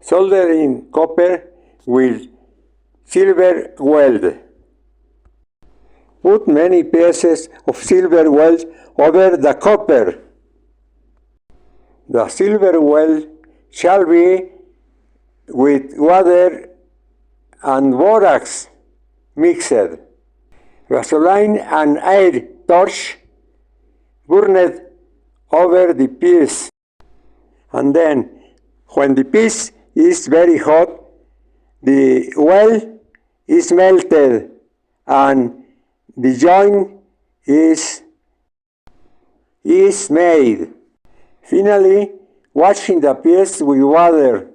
Soldering copper with silver weld. Put many pieces of silver weld over the copper. The silver weld shall be with water and borax mixed. Gasoline and air torch burned over the piece, and then when the piece is very hot, the weld is melted and the joint is made. Finally, washing the piece with water.